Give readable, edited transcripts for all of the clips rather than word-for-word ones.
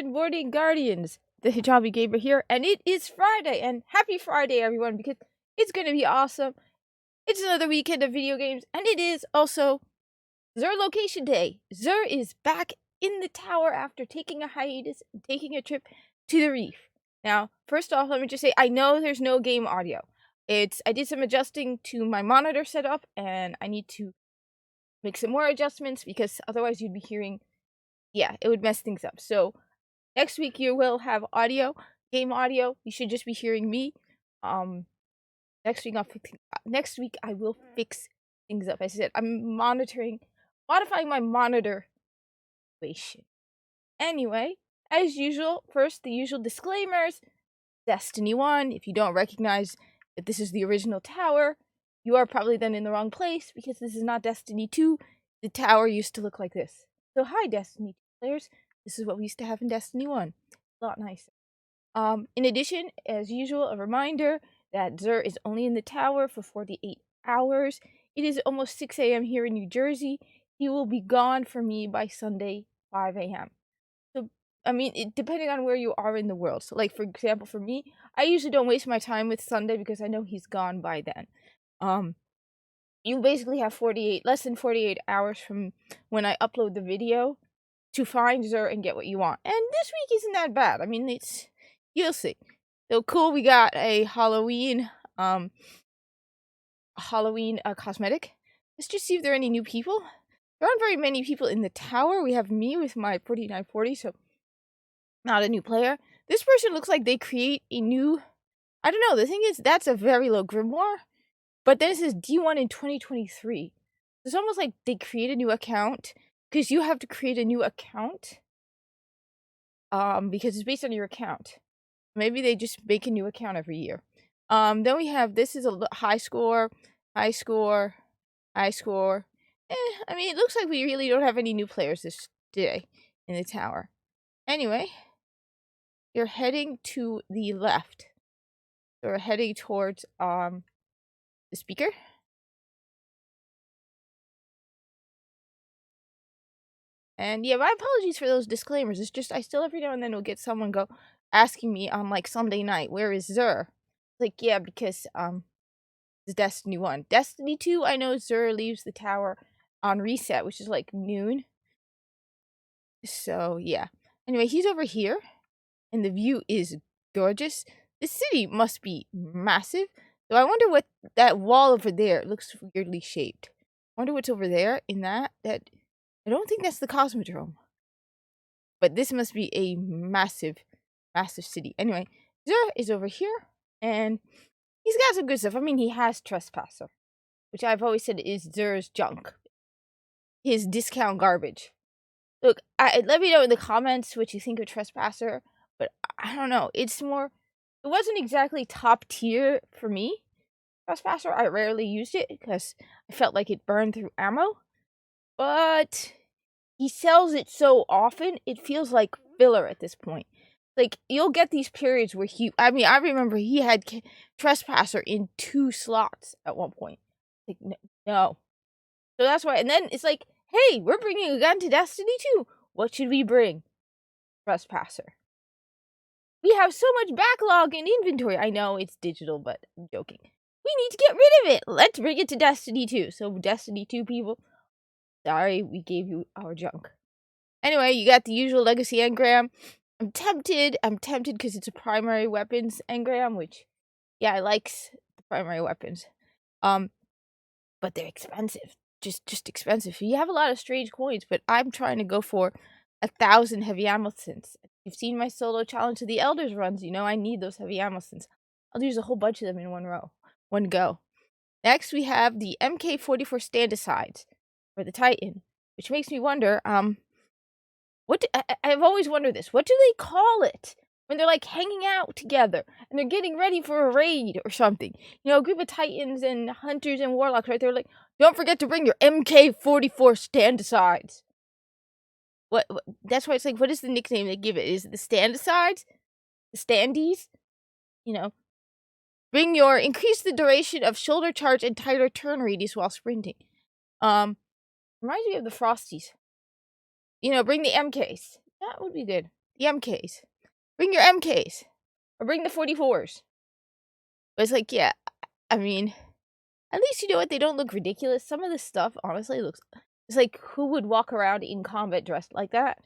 Good morning, Guardians. The Hijabi Gamer here, and it is Friday, and happy Friday, everyone, because it's going to be awesome. It's another weekend of video games, and it is also Xur Location Day. Xur is back in the tower after taking a hiatus and taking a trip to the reef. Now, first off, let me just say, I know there's no game audio. I did some adjusting to my monitor setup, and I need to make some more adjustments, because otherwise you'd be hearing, it would mess things up. So, next week you will have audio, game audio. You should just be hearing me. Next week I will fix things up. As I said, I'm modifying my monitor situation. Anyway, as usual, first the usual disclaimers. Destiny 1, if you don't recognize that this is the original tower, you are probably then in the wrong place, because this is not Destiny 2. The tower used to look like this. So hi, Destiny 2 players. This is what we used to have in Destiny 1. A lot nicer. In addition, as usual, a reminder that Xur is only in the tower for 48 hours. It is almost 6 a.m. here in New Jersey. He will be gone for me by Sunday, 5 a.m. So, depending on where you are in the world. So, like, for example, for me, I usually don't waste my time with Sunday because I know he's gone by then. You basically have less than 48 hours from when I upload the video to find Xur and get what you want. And this week isn't that bad. You'll see. So cool, we got a Halloween cosmetic. Let's just see if there are any new people. There aren't very many people in the tower. We have me with my 4940, so not a new player. This person looks like they create a new, I don't know, the thing is, that's a very low grimoire, but then it says D1 in 2023. It's almost like they create a new account, because you have to create a new account, because it's based on your account. Maybe they just make a new account every year. Then we have, this is a high score. It looks like we really don't have any new players this day in the tower. Anyway, you're heading to the left. So we're heading towards, the speaker. And yeah, my apologies for those disclaimers. It's just, I still every now and then will get someone asking me on, like, Sunday night, where is Xur? Like, yeah, because, it's Destiny 1. Destiny 2, I know Xur leaves the tower on reset, which is, like, noon. So, yeah. Anyway, he's over here, and the view is gorgeous. The city must be massive. So I wonder what that wall over there looks weirdly shaped. I wonder what's over there in that. I don't think that's the Cosmodrome. But this must be a massive, massive city. Anyway, Xur is over here, and he's got some good stuff. He has Trespasser, which I've always said is Xur's junk. His discount garbage. Look, let me know in the comments what you think of Trespasser, but I don't know. It wasn't exactly top tier for me. Trespasser, I rarely used it because I felt like it burned through ammo. But he sells it so often, it feels like filler at this point. Like, you'll get these periods where I remember he had Trespasser in 2 slots at one point. Like, no. So that's why, and then it's like, hey, we're bringing a gun to Destiny 2. What should we bring? Trespasser. We have so much backlog in inventory. I know it's digital, but I'm joking. We need to get rid of it. Let's bring it to Destiny 2. So, Destiny 2 people, sorry, we gave you our junk. Anyway, you got the usual legacy engram. I'm tempted because it's a primary weapons engram, which, yeah, I like the primary weapons. But they're expensive. Just expensive. You have a lot of strange coins, but I'm trying to go for 1,000 heavy ammo synths. You've seen my solo challenge of the Elders runs. You know I need those heavy ammo synths. I'll use a whole bunch of them in one go. Next, we have the MK44 stand-asides for the Titan, which makes me wonder, I've always wondered this. What do they call it when they're, like, hanging out together and they're getting ready for a raid or something? You know, a group of Titans and Hunters and Warlocks, right? They're like, don't forget to bring your MK44 stand-asides. What? That's why it's like, what is the nickname they give it? Is it the stand-asides? The standees? You know, increase the duration of shoulder charge and tighter turn radius while sprinting. Reminds me of the Frosties. You know, bring the MKs. That would be good. the MKs. Bring your MKs. Or bring the 44s. But it's like, yeah, I mean, at least you know what? They don't look ridiculous. Some of this stuff, honestly, looks... It's like, who would walk around in combat dressed like that?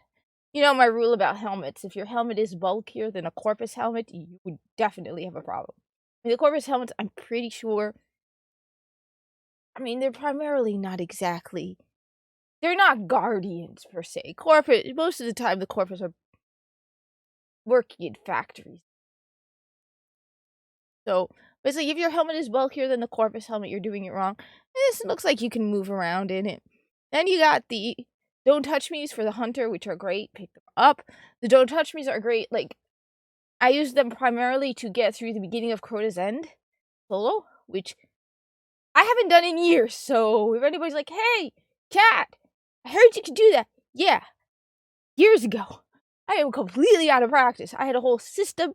You know my rule about helmets. If your helmet is bulkier than a Corpus helmet, you would definitely have a problem. I mean, the Corpus helmets, I'm pretty sure... I mean, they're primarily not exactly... They're not Guardians, per se. Corpus, most of the time, the Corpus are working in factories. So, but it's like, if your helmet is bulkier than the Corpus helmet, you're doing it wrong. This looks like you can move around in it. Then you got the Don't Touch Me's for the Hunter, which are great. Pick them up. The Don't Touch Me's are great. Like, I use them primarily to get through the beginning of Crota's End solo, which I haven't done in years. So if anybody's like, hey, Cat, I heard you could do that. Yeah, years ago. I am completely out of practice. I had a whole system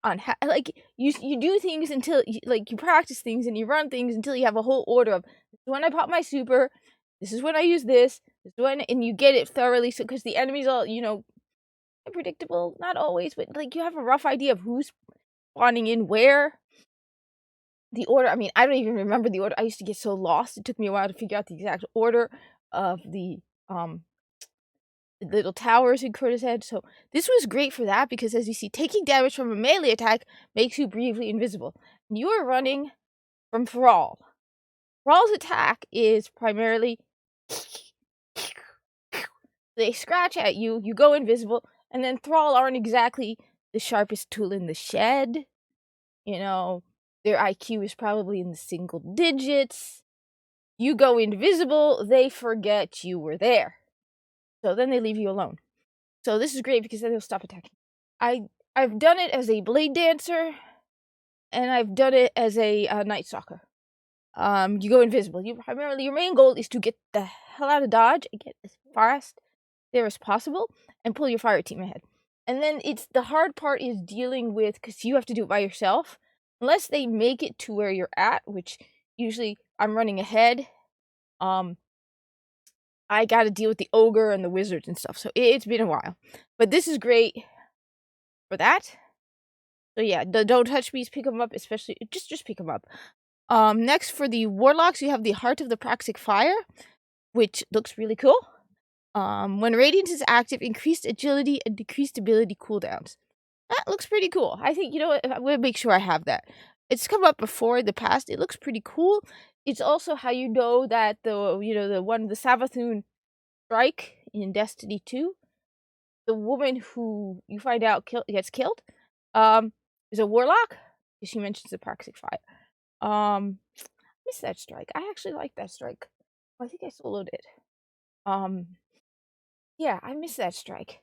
on how, like, you do things until, like, you practice things and you run things until you have a whole order of, this is when I pop my super, this is when I use this is when, and you get it thoroughly, so, because the enemies all, you know, predictable, not always, but, like, you have a rough idea of who's spawning in where. The order, I mean, I don't even remember the order. I used to get so lost. It took me a while to figure out the exact order of the little towers in Crota's End. So this was great for that, because as you see, taking damage from a melee attack makes you briefly invisible. And you are running from Thrall. Thrall's attack is primarily they scratch at you, you go invisible, and then Thrall aren't exactly the sharpest tool in the shed. You know, their IQ is probably in the single digits. You go invisible, they forget you were there. So then they leave you alone. So this is great because then they'll stop attacking. I've done it as a Blade Dancer, and I've done it as a Night Stalker. You go invisible. Primarily, your main goal is to get the hell out of dodge and get as fast there as possible, and pull your fire team ahead. And then the hard part is dealing with, because you have to do it by yourself, unless they make it to where you're at, which usually I'm running ahead. I got to deal with the ogre and the wizards and stuff, so it's been a while. But this is great for that. So yeah, the Don't Touch Me's, pick them up, especially just pick them up. Next for the warlocks, you have the Heart of the Praxic Fire, which looks really cool. When Radiance is active, increased agility and decreased ability cooldowns. That looks pretty cool. I think, you know what, I'm gonna make sure I have that. It's come up before in the past. It looks pretty cool. It's also how you know that the Savathun strike in Destiny 2, the woman who you find out gets killed, is a warlock. She mentions the Praxic Fire. Miss that strike. I actually like that strike. I think I soloed it. Yeah, I miss that strike.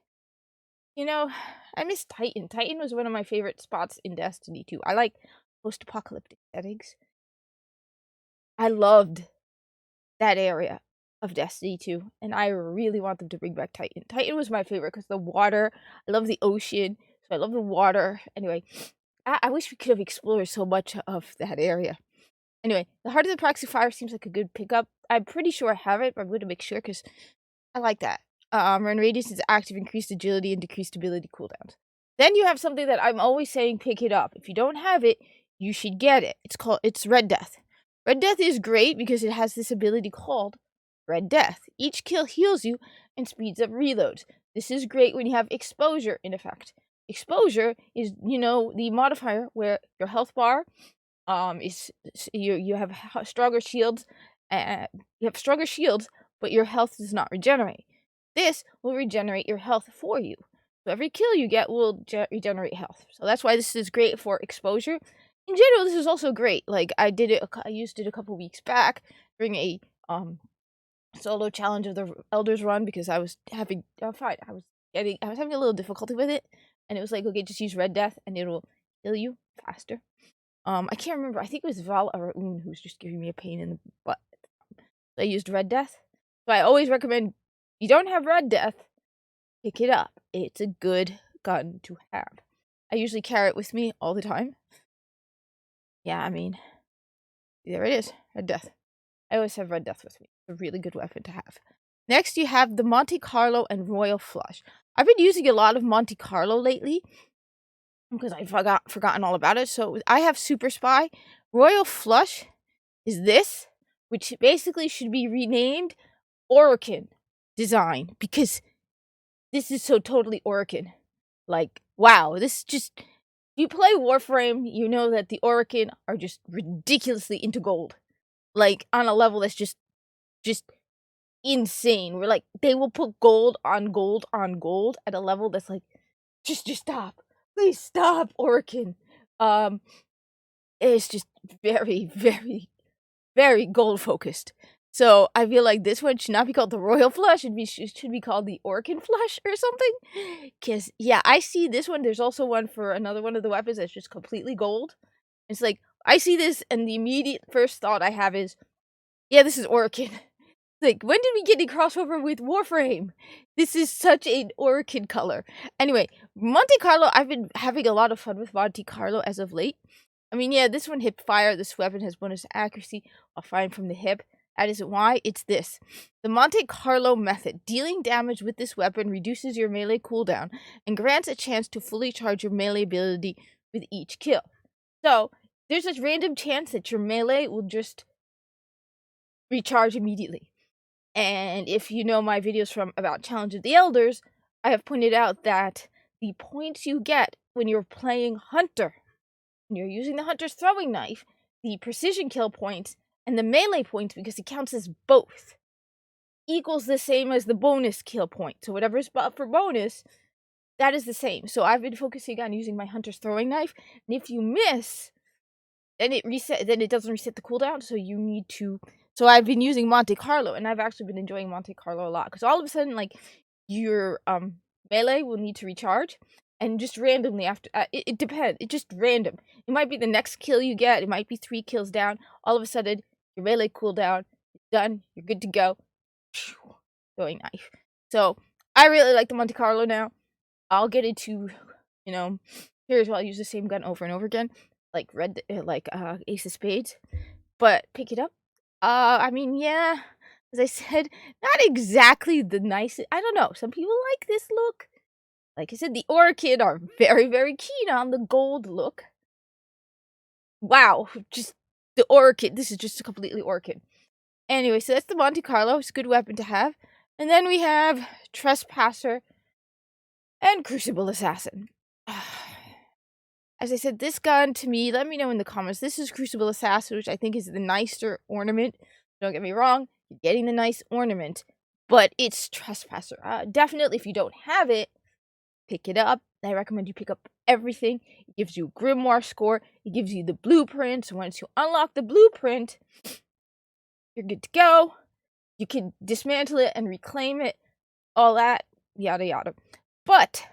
You know, I miss Titan. Titan was one of my favorite spots in Destiny 2. I like post-apocalyptic settings. I loved that area of Destiny 2, and I really want them to bring back Titan. Titan was my favorite because the water. I love the ocean, so I love the water. Anyway, I wish we could have explored so much of that area. Anyway, the Heart of the Praxic Fire seems like a good pickup. I'm pretty sure I have it, but I'm going to make sure because I like that. When Radiance is active, increased agility and decreased ability cooldowns. Then you have something that I'm always saying, pick it up. If you don't have it, you should get it. It's Red Death. Red Death is great because it has this ability called Red Death. Each kill heals you and speeds up reloads. This is great when you have exposure in effect. Exposure is, the modifier where your health bar is you have stronger shields. You have stronger shields, but your health does not regenerate. This will regenerate your health for you. So every kill you get will regenerate health. So that's why this is great for exposure. In general, this is also great. Like I used it a couple weeks back during a solo challenge of the Elders run because I was having I was having a little difficulty with it, and it was like, okay, just use Red Death and it'll heal you faster. I can't remember. I think it was Val Araun who was just giving me a pain in the butt. So I used Red Death. So I always recommend, if you don't have Red Death, pick it up. It's a good gun to have. I usually carry it with me all the time. Yeah, I mean, there it is, Red Death. I always have Red Death with me. It's a really good weapon to have. Next, you have the Monte Carlo and Royal Flush. I've been using a lot of Monte Carlo lately because I forgotten all about it. So I have Super Spy. Royal Flush is this, which basically should be renamed Orokin Design, because this is so totally Orokin. Like, wow, this just... If you play Warframe, you know that the Orokin are just ridiculously into gold. Like, on a level that's just insane. We're like, they will put gold on gold on gold at a level that's like, just stop. Please stop, Orokin. It's just very, very, very gold focused. So I feel like this one should not be called the Royal Flush. It should be called the Orokin Flush or something. Because, yeah, I see this one. There's also one for another one of the weapons that's just completely gold. It's like, I see this, and the immediate first thought I have is, yeah, this is Orokin. Like, when did we get a crossover with Warframe? This is such an Orokin color. Anyway, Monte Carlo, I've been having a lot of fun with Monte Carlo as of late. I mean, yeah, this one hip fire. This weapon has bonus accuracy while firing from the hip. That isn't why. It's this. The Monte Carlo method. Dealing damage with this weapon reduces your melee cooldown and grants a chance to fully charge your melee ability with each kill. So, there's this random chance that your melee will just recharge immediately. And if you know my videos from about Challenge of the Elders, I have pointed out that the points you get when you're playing Hunter, when you're using the Hunter's throwing knife, the precision kill points, and the melee points, because it counts as both, equals the same as the bonus kill point. So whatever's up for bonus, that is the same. So I've been focusing on using my Hunter's throwing knife, and if you miss, then it doesn't reset the cooldown, so you need to... So I've been using Monte Carlo, and I've actually been enjoying Monte Carlo a lot, because all of a sudden, like, your melee will need to recharge, and just randomly after... it depends. It's just random. It might be the next kill you get. It might be 3 kills down. All of a sudden, your melee cooldown is done. You're good to go. Throwing knife. So, I really like the Monte Carlo now. I'll get into, here's where I'll use the same gun over and over again, like Ace of Spades, but pick it up. I mean, yeah, as I said, not exactly the nicest. I don't know. Some people like this look. Like I said, the Orokin are very, very keen on the gold look. Wow, just the Orokin. This is just a completely Orokin. Anyway, so that's the Monte Carlo. It's a good weapon to have. And then we have Trespasser and Crucible Assassin. As I said, this gun, to me, let me know in the comments. This is Crucible Assassin, which I think is the nicer ornament. Don't get me wrong, you're getting the nice ornament, but it's Trespasser. Definitely, if you don't have it, pick it up. I recommend you pick up everything. It gives you a Grimoire score. It gives you the blueprint. So once you unlock the blueprint, you're good to go. You can dismantle it and reclaim it. All that, yada yada. But...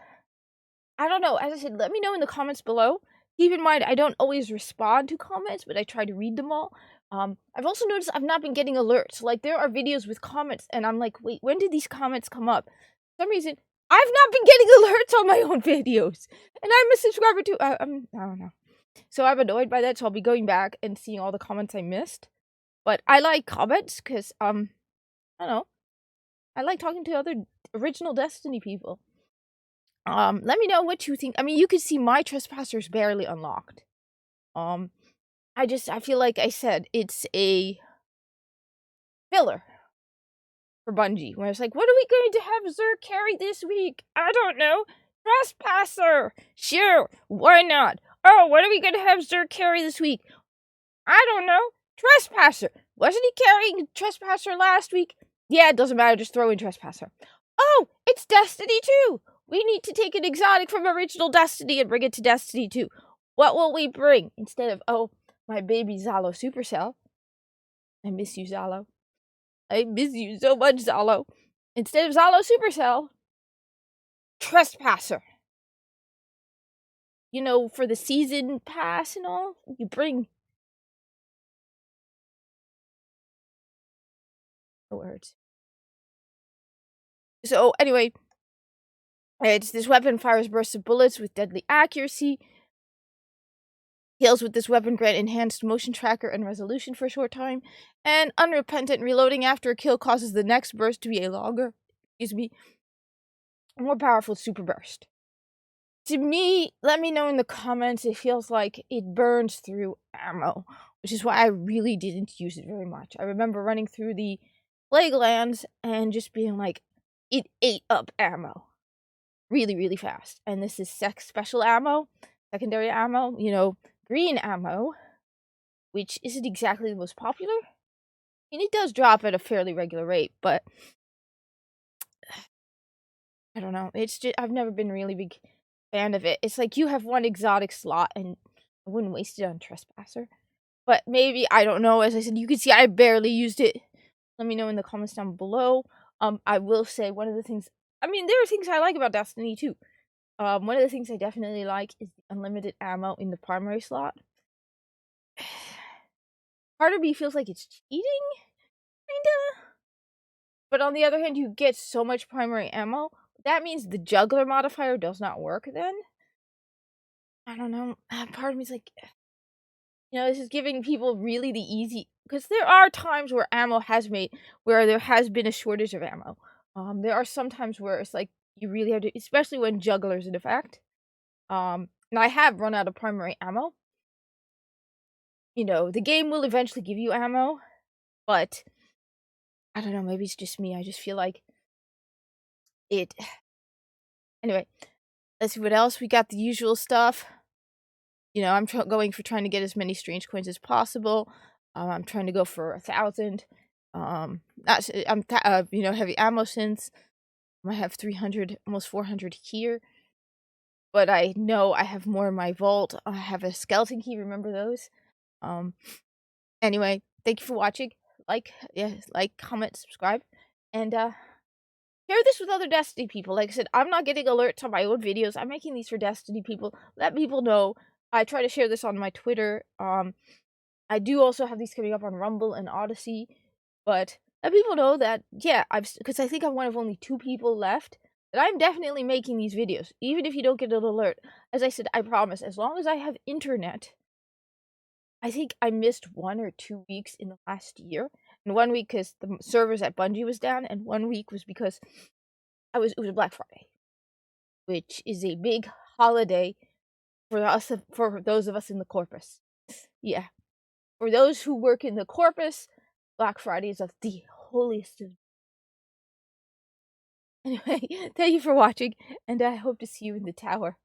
I don't know. As I said, let me know in the comments below. Keep in mind, I don't always respond to comments, but I try to read them all. I've also noticed I've not been getting alerts. Like, there are videos with comments, and I'm like, wait, when did these comments come up? For some reason, I've not been getting alerts on my own videos. And I'm a subscriber too. I don't know. So I'm annoyed by that, so I'll be going back and seeing all the comments I missed. But I like comments, because, I don't know. I like talking to other original Destiny people. Let me know what you think. I mean, you can see my Trespasser's barely unlocked. I feel like I said, it's a filler for Bungie, where it's like, what are we going to have Zerg carry this week? I don't know. Trespasser! Sure, why not? Oh, what are we going to have Zerg carry this week? I don't know. Trespasser! Wasn't he carrying Trespasser last week? Yeah, it doesn't matter, just throw in Trespasser. Oh, it's Destiny 2! We need to take an exotic from original Destiny and bring it to Destiny 2. What will we bring? Instead of, oh, my baby Zalo Supercell. I miss you, Zalo. I miss you so much, Zalo. Instead of Zalo Supercell, Trespasser. You know, for the season pass and all, you bring... No words. So, anyway... this weapon fires bursts of bullets with deadly accuracy. Kills with this weapon grant enhanced motion tracker and resolution for a short time. And unrepentant reloading after a kill causes the next burst to be a longer. more powerful super burst. To me, let me know in the comments, it feels like it burns through ammo, which is why I really didn't use it very much. I remember running through the Plague Lands and just being like, it ate up ammo really, really fast. And this is special ammo, secondary ammo, green ammo, which isn't exactly the most popular. I mean, it does drop at a fairly regular rate, but I don't know. It's just, I've never been a really big fan of it. It's like you have one exotic slot and I wouldn't waste it on Trespasser. But maybe, I don't know. As I said, you can see I barely used it. Let me know in the comments down below. I will say one of the things, I mean, there are things I like about Destiny too. One of the things I definitely like is the unlimited ammo in the primary slot. Part of me feels like it's cheating, kinda. But on the other hand, you get so much primary ammo. That means the juggler modifier does not work then. I don't know. Part of me is like, this is giving people really the easy, because there are times where where there has been a shortage of ammo. There are some times where it's like you really have to, especially when jugglers in effect. And I have run out of primary ammo. The game will eventually give you ammo, but I don't know, maybe it's just me. I just feel like it. Anyway, let's see what else. We got the usual stuff. I'm going for trying to get as many strange coins as possible. I'm trying to go for 1,000. I'm heavy ammo since I have 300, almost 400 here. But I know I have more in my vault. I have a skeleton key. Remember those? Anyway, thank you for watching. Like, comment, subscribe, and share this with other Destiny people. Like I said, I'm not getting alerts on my own videos. I'm making these for Destiny people. Let people know. I try to share this on my Twitter. I do also have these coming up on Rumble and Odyssey, but let people know that, yeah, because I think I'm one of only 2 people left, that I'm definitely making these videos, even if you don't get an alert. As I said, I promise, as long as I have internet. I think I missed 1 or 2 weeks in the last year, and 1 week because the servers at Bungie was down, and 1 week was because it was a Black Friday, which is a big holiday for those of us in the Corpus. Yeah. For those who work in the Corpus, Black Friday is of the holiest of. Anyway, thank you for watching, and I hope to see you in the tower.